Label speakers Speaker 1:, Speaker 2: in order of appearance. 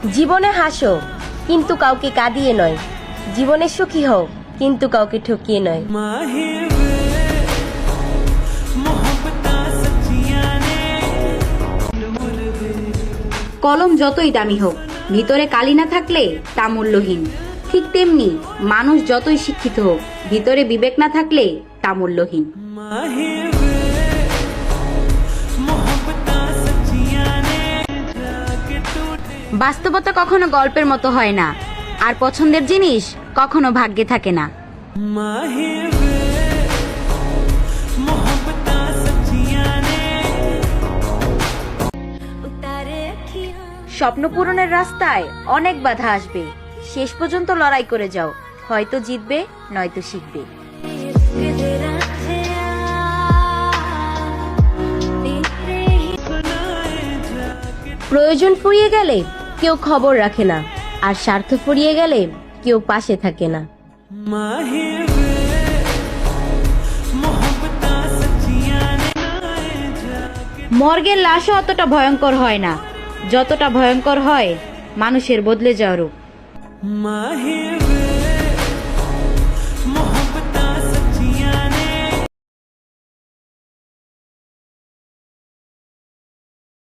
Speaker 1: জীবনে হাসো কিন্তু কাউকে কাঁদিয়ে নয়, জীবনে সুখী হও কিন্তু কাউকে ঠকিয়ে নয়।
Speaker 2: কলম যতই দামি হোক, ভিতরে কালি না থাকলে তা মূল্যহীন। ঠিক তেমনি মানুষ যতই শিক্ষিত হোক, ভিতরে বিবেক না থাকলে তা মূল্যহীন। বাস্তবতা কখনো গল্পের মতো হয় না, আর পছন্দের জিনিস কখনো ভাগ্যে থাকে না। স্বপ্ন পূরণের রাস্তায় অনেক বাধা আসবে, শেষ পর্যন্ত লড়াই করে যাও, হয়তো জিতবে নয়তো শিখবে।
Speaker 1: প্রয়োজন ফুরিয়ে গেলে কেউ খবর রাখে না, আর স্বার্থ ফুরিয়ে গেলে কেউ পাশে থাকে না।
Speaker 2: মর্গের লাশও অতটা ভয়ঙ্কর হয় না, যতটা ভয়ঙ্কর হয় মানুষের বদলে যাওয়ার রূপ।